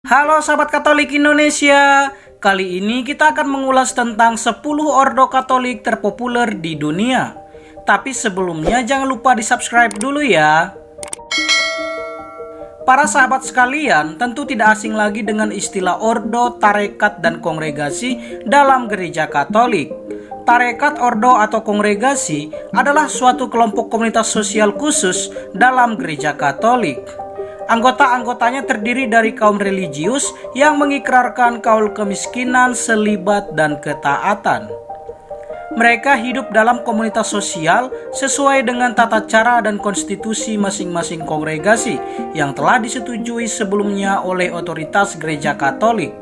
Halo sahabat Katolik Indonesia, kali ini kita akan mengulas tentang 10 ordo Katolik terpopuler di dunia. Tapi sebelumnya jangan lupa di subscribe dulu ya. Para sahabat sekalian tentu tidak asing lagi dengan istilah ordo, tarekat, dan kongregasi dalam gereja Katolik. Tarekat, ordo, atau kongregasi adalah suatu kelompok komunitas sosial khusus dalam gereja Katolik. Anggota-anggotanya terdiri dari kaum religius yang mengikrarkan kaul kemiskinan, selibat, dan ketaatan. Mereka hidup dalam komunitas sosial sesuai dengan tata cara dan konstitusi masing-masing kongregasi yang telah disetujui sebelumnya oleh otoritas gereja Katolik.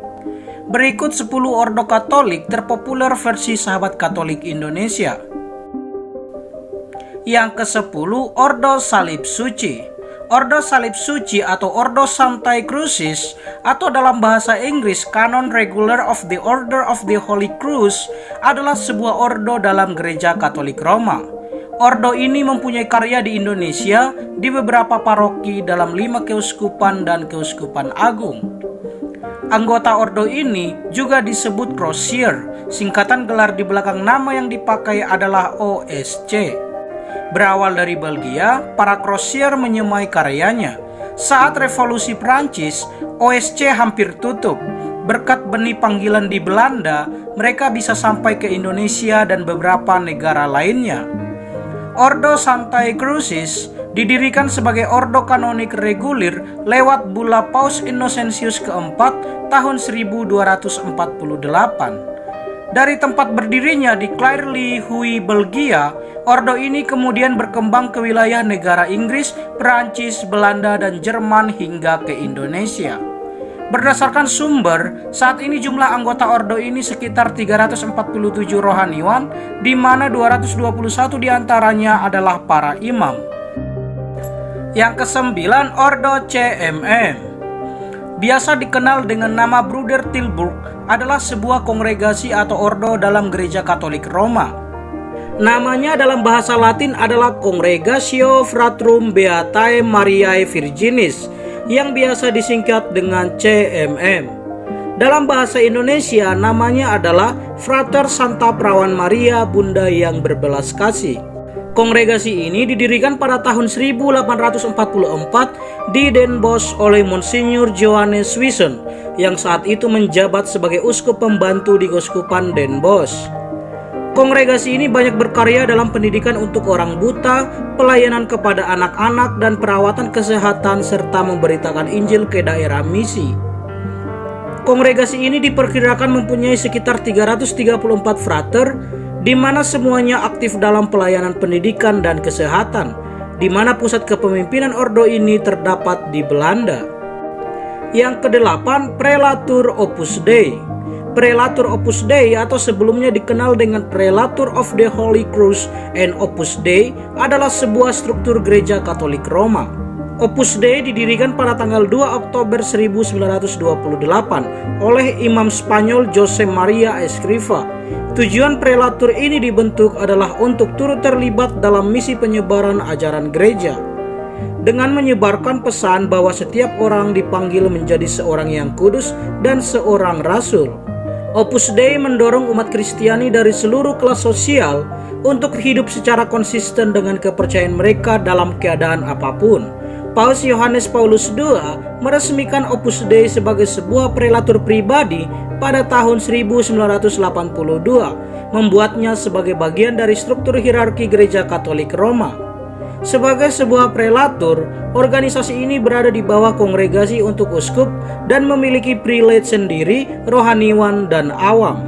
Berikut 10 ordo Katolik terpopuler versi sahabat Katolik Indonesia. Yang ke-10, Ordo Salib Suci. Ordo Salib Suci atau Ordo Sanctae Crucis atau dalam bahasa Inggris Canon Regular of the Order of the Holy Cross adalah sebuah ordo dalam gereja Katolik Roma. Ordo ini mempunyai karya di Indonesia di beberapa paroki dalam 5 keuskupan dan keuskupan agung. Anggota ordo ini juga disebut Crozier, singkatan gelar di belakang nama yang dipakai adalah OSC. Berawal dari Belgia, para Crozier menyemai karyanya. Saat Revolusi Prancis, OSC hampir tutup. Berkat benih panggilan di Belanda, mereka bisa sampai ke Indonesia dan beberapa negara lainnya. Ordo Sanctae Crucis didirikan sebagai ordo kanonik reguler lewat bula Paus Innocentius keempat tahun 1248. Dari tempat berdirinya di Clairly-Huy, Belgia, ordo ini kemudian berkembang ke wilayah negara Inggris, Perancis, Belanda, dan Jerman hingga ke Indonesia. Berdasarkan sumber, saat ini jumlah anggota ordo ini sekitar 347 rohaniwan, di mana 221 diantaranya adalah para imam. Yang ke-9, Ordo CMM. Biasa dikenal dengan nama Bruder Tilburg, adalah sebuah kongregasi atau ordo dalam gereja Katolik Roma. Namanya dalam bahasa Latin adalah Congregatio Fratrum Beatae Mariae Virginis, yang biasa disingkat dengan CMM. Dalam bahasa Indonesia namanya adalah Frater Santa Perawan Maria Bunda yang Berbelas Kasih. Kongregasi ini didirikan pada tahun 1844 di Den Bosch oleh Monsignor Johannes Wiessen yang saat itu menjabat sebagai uskup pembantu di Keuskupan Den Bosch. Kongregasi ini banyak berkarya dalam pendidikan untuk orang buta, pelayanan kepada anak-anak, dan perawatan kesehatan serta memberitakan Injil ke daerah misi. Kongregasi ini diperkirakan mempunyai sekitar 334 frater, di mana semuanya aktif dalam pelayanan pendidikan dan kesehatan, di mana pusat kepemimpinan ordo ini terdapat di Belanda. Yang ke-8, Prelatur Opus Dei. Prelatur Opus Dei atau sebelumnya dikenal dengan Prelatur of the Holy Cross and Opus Dei adalah sebuah struktur gereja Katolik Roma. Opus Dei didirikan pada tanggal 2 Oktober 1928 oleh Imam Spanyol Jose Maria Escriva. Tujuan prelatur ini dibentuk adalah untuk turut terlibat dalam misi penyebaran ajaran gereja, dengan menyebarkan pesan bahwa setiap orang dipanggil menjadi seorang yang kudus dan seorang rasul. Opus Dei mendorong umat Kristiani dari seluruh kelas sosial untuk hidup secara konsisten dengan kepercayaan mereka dalam keadaan apapun. Paus Yohanes Paulus II meresmikan Opus Dei sebagai sebuah prelatur pribadi pada tahun 1982, membuatnya sebagai bagian dari struktur hierarki gereja Katolik Roma. Sebagai sebuah prelatur, organisasi ini berada di bawah kongregasi untuk uskup dan memiliki prelate sendiri, rohaniwan, dan awam.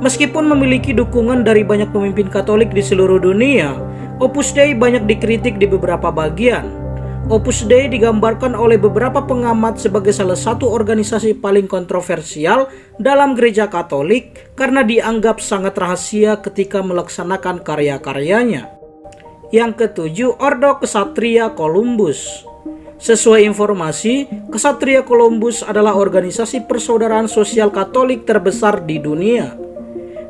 Meskipun memiliki dukungan dari banyak pemimpin Katolik di seluruh dunia, Opus Dei banyak dikritik di beberapa bagian. Opus Dei digambarkan oleh beberapa pengamat sebagai salah satu organisasi paling kontroversial dalam gereja Katolik karena dianggap sangat rahasia ketika melaksanakan karya-karyanya. Yang ke-7, Ordo Kesatria Columbus. Sesuai informasi, Kesatria Columbus adalah organisasi persaudaraan sosial Katolik terbesar di dunia.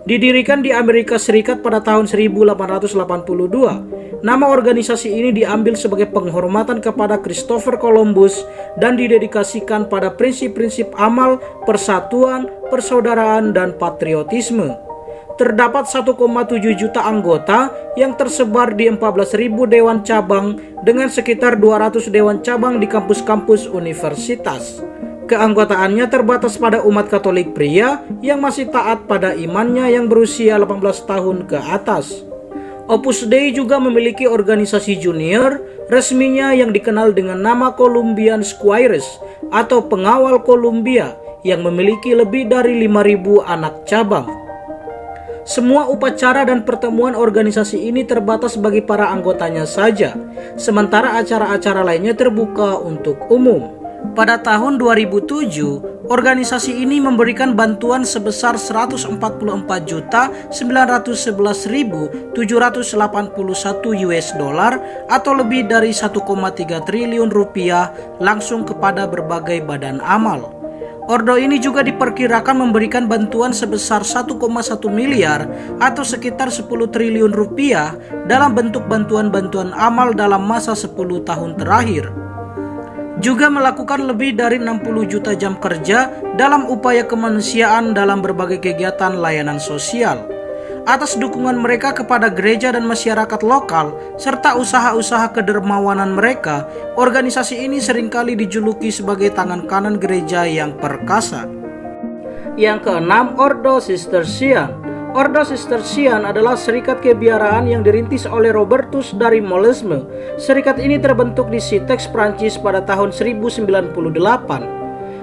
Didirikan di Amerika Serikat pada tahun 1882, Nama organisasi ini diambil sebagai penghormatan kepada Christopher Columbus dan didedikasikan pada prinsip-prinsip amal, persatuan, persaudaraan, dan patriotisme. Terdapat 1,7 juta anggota yang tersebar di 14.000 dewan cabang dengan sekitar 200 dewan cabang di kampus-kampus universitas. Keanggotaannya terbatas pada umat Katolik pria yang masih taat pada imannya yang berusia 18 tahun ke atas. Opus Dei juga memiliki organisasi junior resminya yang dikenal dengan nama Columbian Squires atau Pengawal Columbia yang memiliki lebih dari 5.000 anak cabang. Semua upacara dan pertemuan organisasi ini terbatas bagi para anggotanya saja, sementara acara-acara lainnya terbuka untuk umum. Pada tahun 2007, organisasi ini memberikan bantuan sebesar 144.911.781 US dollar atau lebih dari 1,3 triliun rupiah langsung kepada berbagai badan amal. Ordo ini juga diperkirakan memberikan bantuan sebesar 1,1 miliar atau sekitar 10 triliun rupiah dalam bentuk bantuan-bantuan amal dalam masa 10 tahun terakhir. Juga melakukan lebih dari 60 juta jam kerja dalam upaya kemanusiaan dalam berbagai kegiatan layanan sosial. Atas dukungan mereka kepada gereja dan masyarakat lokal, serta usaha-usaha kedermawanan mereka, organisasi ini seringkali dijuluki sebagai tangan kanan gereja yang perkasa. Yang keenam, Ordo Cistercian. Ordo Cistercian adalah serikat kebiaraan yang dirintis oleh Robertus dari Molesme. Serikat ini terbentuk di Citex, Prancis pada tahun 1098.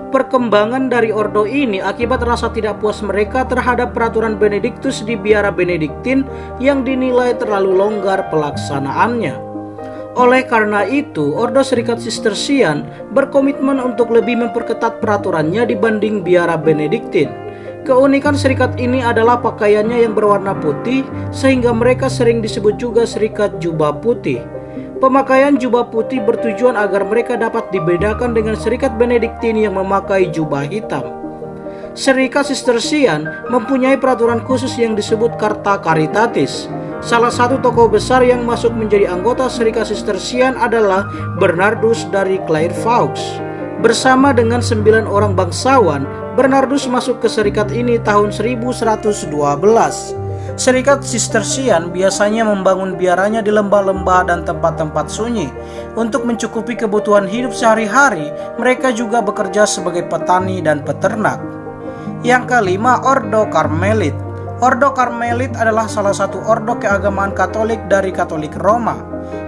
Perkembangan dari ordo ini akibat rasa tidak puas mereka terhadap peraturan Benediktus di biara Benediktin yang dinilai terlalu longgar pelaksanaannya. Oleh karena itu, Ordo Serikat Cistercian berkomitmen untuk lebih memperketat peraturannya dibanding biara Benediktin. Keunikan serikat ini adalah pakaiannya yang berwarna putih, sehingga mereka sering disebut juga serikat jubah putih. Pemakaian jubah putih bertujuan agar mereka dapat dibedakan dengan serikat Benediktin yang memakai jubah hitam. Serikat Cistercian mempunyai peraturan khusus yang disebut Carta Caritatis. Salah satu tokoh besar yang masuk menjadi anggota Serikat Cistercian adalah Bernardus dari Clairvaux. Bersama dengan 9 orang bangsawan, Bernardus masuk ke serikat ini tahun 1112. Serikat Cistercian biasanya membangun biaranya di lembah-lembah dan tempat-tempat sunyi. Untuk mencukupi kebutuhan hidup sehari-hari, mereka juga bekerja sebagai petani dan peternak. Yang kelima, Ordo Karmelit. Ordo Karmelit adalah salah satu ordo keagamaan Katolik dari Katolik Roma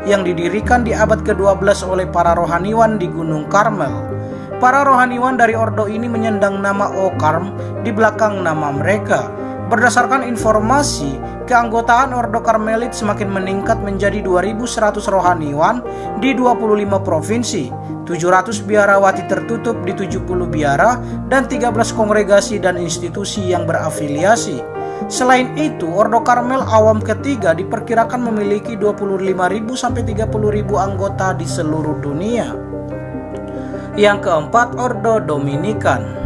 yang didirikan di abad ke-12 oleh para rohaniwan di Gunung Karmel. Para rohaniwan dari ordo ini menyandang nama Okarm di belakang nama mereka. Berdasarkan informasi, keanggotaan Ordo Karmelit semakin meningkat menjadi 2.100 rohaniwan di 25 provinsi, 700 biarawati tertutup di 70 biara, dan 13 kongregasi dan institusi yang berafiliasi. Selain itu, Ordo Karmel Awam ketiga diperkirakan memiliki 25.000 sampai 30.000 anggota di seluruh dunia. Yang keempat, Ordo Dominikan.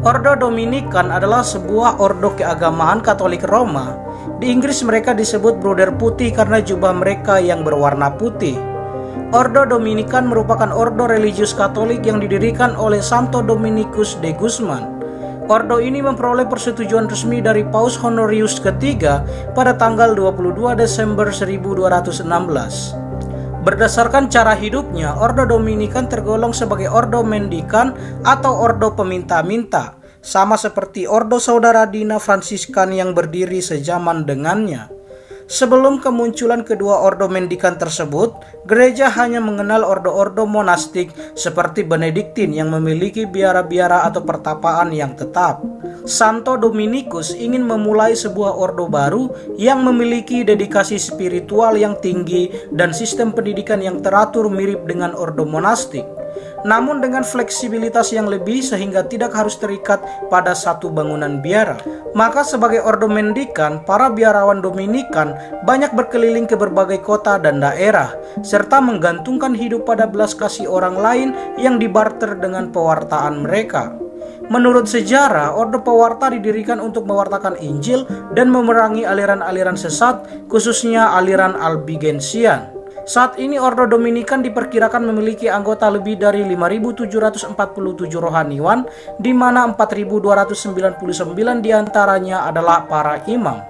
Ordo Dominikan adalah sebuah ordo keagamaan Katolik Roma. Di Inggris mereka disebut Bruder Putih karena jubah mereka yang berwarna putih. Ordo Dominikan merupakan ordo religius Katolik yang didirikan oleh Santo Dominicus de Guzman. Ordo ini memperoleh persetujuan resmi dari Paus Honorius ketiga pada tanggal 22 Desember 1216. Berdasarkan cara hidupnya, Ordo Dominikan tergolong sebagai ordo mendikan atau ordo peminta-minta, sama seperti Ordo Saudara Dina Fransiskan yang berdiri sejaman dengannya. Sebelum kemunculan kedua ordo mendikan tersebut, gereja hanya mengenal ordo-ordo monastik seperti Benediktin yang memiliki biara-biara atau pertapaan yang tetap. Santo Dominicus ingin memulai sebuah ordo baru yang memiliki dedikasi spiritual yang tinggi dan sistem pendidikan yang teratur mirip dengan ordo monastik, namun dengan fleksibilitas yang lebih sehingga tidak harus terikat pada satu bangunan biara. Maka sebagai ordo mendikan, para biarawan Dominikan banyak berkeliling ke berbagai kota dan daerah, serta menggantungkan hidup pada belas kasih orang lain yang dibarter dengan pewartaan mereka. Menurut sejarah, Ordo Pewarta didirikan untuk mewartakan Injil dan memerangi aliran-aliran sesat, khususnya aliran Albigensian. Saat ini Ordo Dominikan diperkirakan memiliki anggota lebih dari 5.747 rohaniwan, di mana 4.299 diantaranya adalah para imam.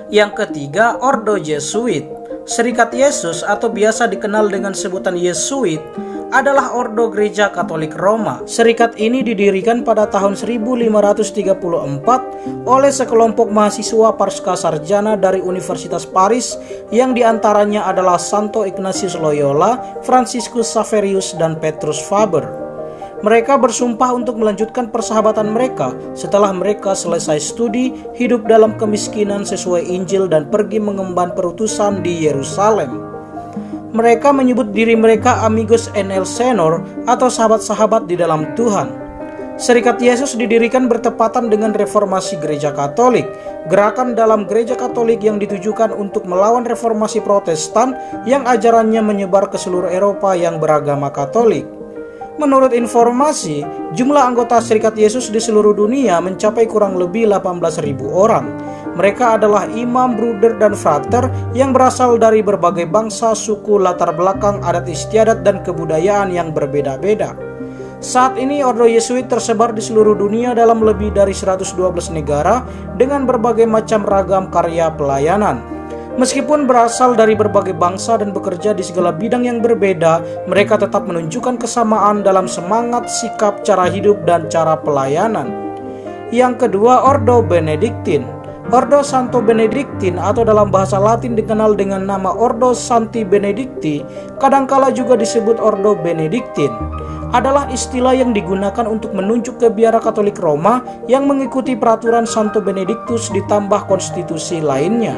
Yang ketiga, Ordo Jesuit. Serikat Yesus atau biasa dikenal dengan sebutan Yesuit adalah ordo gereja Katolik Roma. Serikat ini didirikan pada tahun 1534 oleh sekelompok mahasiswa pasca sarjana dari Universitas Paris yang diantaranya adalah Santo Ignatius Loyola, Franciscus Xaverius, dan Petrus Faber. Mereka bersumpah untuk melanjutkan persahabatan mereka setelah mereka selesai studi, hidup dalam kemiskinan sesuai Injil, dan pergi mengemban perutusan di Yerusalem. Mereka menyebut diri mereka Amigos en el Señor atau sahabat-sahabat di dalam Tuhan. Serikat Yesus didirikan bertepatan dengan reformasi gereja Katolik, gerakan dalam gereja Katolik yang ditujukan untuk melawan reformasi Protestan yang ajarannya menyebar ke seluruh Eropa yang beragama Katolik. Menurut informasi, jumlah anggota Serikat Yesus di seluruh dunia mencapai kurang lebih 18.000 orang. Mereka adalah imam, bruder, dan frater yang berasal dari berbagai bangsa, suku, latar belakang, adat istiadat, dan kebudayaan yang berbeda-beda. Saat ini Ordo Yesuit tersebar di seluruh dunia dalam lebih dari 112 negara dengan berbagai macam ragam karya pelayanan. Meskipun berasal dari berbagai bangsa dan bekerja di segala bidang yang berbeda, mereka tetap menunjukkan kesamaan dalam semangat, sikap, cara hidup, dan cara pelayanan. Yang kedua, Ordo Benediktin. Ordo Santo Benediktin atau dalam bahasa Latin dikenal dengan nama Ordo Sancti Benedicti, kadangkala juga disebut Ordo Benediktin, adalah istilah yang digunakan untuk menunjuk ke biara Katolik Roma yang mengikuti peraturan Santo Benediktus ditambah konstitusi lainnya.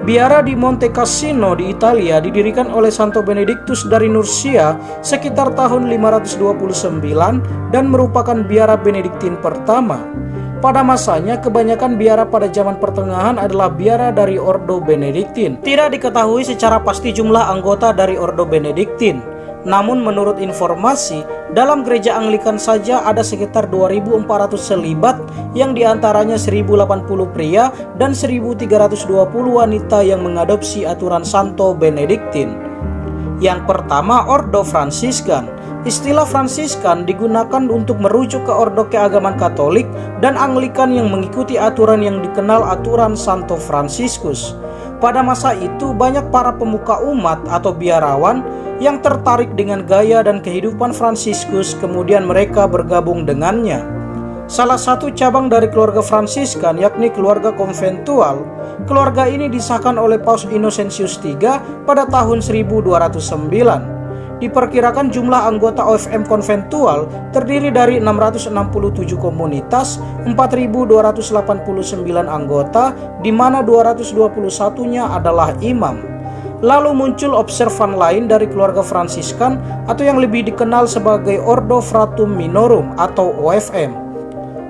Biara di Monte Cassino di Italia didirikan oleh Santo Benediktus dari Nursia sekitar tahun 529 dan merupakan biara Benediktin pertama. Pada masanya, kebanyakan biara pada zaman pertengahan adalah biara dari Ordo Benediktin. Tidak diketahui secara pasti jumlah anggota dari Ordo Benediktin. Namun menurut informasi, dalam gereja Anglikan saja ada sekitar 2.400 selibat yang diantaranya 1.080 pria dan 1.320 wanita yang mengadopsi aturan Santo Benediktin. Yang pertama, Ordo Fransiskan. Istilah Fransiskan digunakan untuk merujuk ke ordo keagamaan Katolik dan Anglikan yang mengikuti aturan yang dikenal aturan Santo Fransiskus. Pada masa itu banyak para pemuka umat atau biarawan yang tertarik dengan gaya dan kehidupan Fransiskus, kemudian mereka bergabung dengannya. Salah satu cabang dari keluarga Fransiskan yakni keluarga konventual. Keluarga ini disahkan oleh Paus Innocentius III pada tahun 1209. Diperkirakan jumlah anggota OFM konventual terdiri dari 667 komunitas, 4.289 anggota, di mana 221-nya adalah imam. Lalu muncul observan lain dari keluarga Fransiskan atau yang lebih dikenal sebagai Ordo Fratum Minorum atau OFM.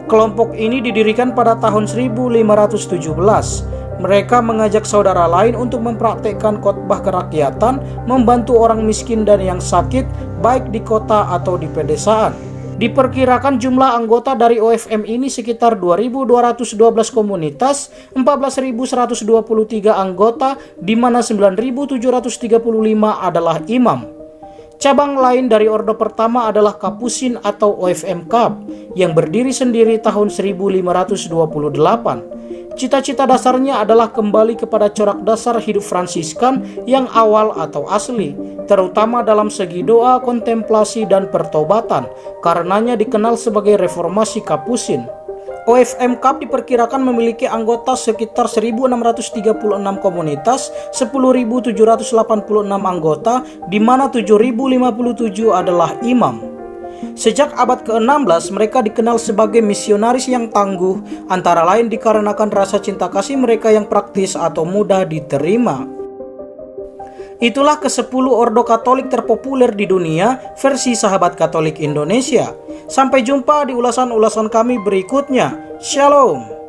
Kelompok ini didirikan pada tahun 1517. Mereka mengajak saudara lain untuk mempraktekkan khotbah kerakyatan, membantu orang miskin dan yang sakit, baik di kota atau di pedesaan. Diperkirakan jumlah anggota dari OFM ini sekitar 2.212 komunitas, 14.123 anggota, di mana 9.735 adalah imam. Cabang lain dari ordo pertama adalah Kapusin atau OFM Kap yang berdiri sendiri tahun 1528. Cita-cita dasarnya adalah kembali kepada corak dasar hidup Fransiskan yang awal atau asli, terutama dalam segi doa, kontemplasi, dan pertobatan. Karenanya dikenal sebagai reformasi Kapusin. OFM Kap diperkirakan memiliki anggota sekitar 1.636 komunitas, 10.786 anggota, di mana 7.057 adalah imam. Sejak abad ke-16 mereka dikenal sebagai misionaris yang tangguh, antara lain dikarenakan rasa cinta kasih mereka yang praktis atau mudah diterima. Itulah ke-10 ordo Katolik terpopuler di dunia versi Sahabat Katolik Indonesia. Sampai jumpa di ulasan-ulasan kami berikutnya. Shalom.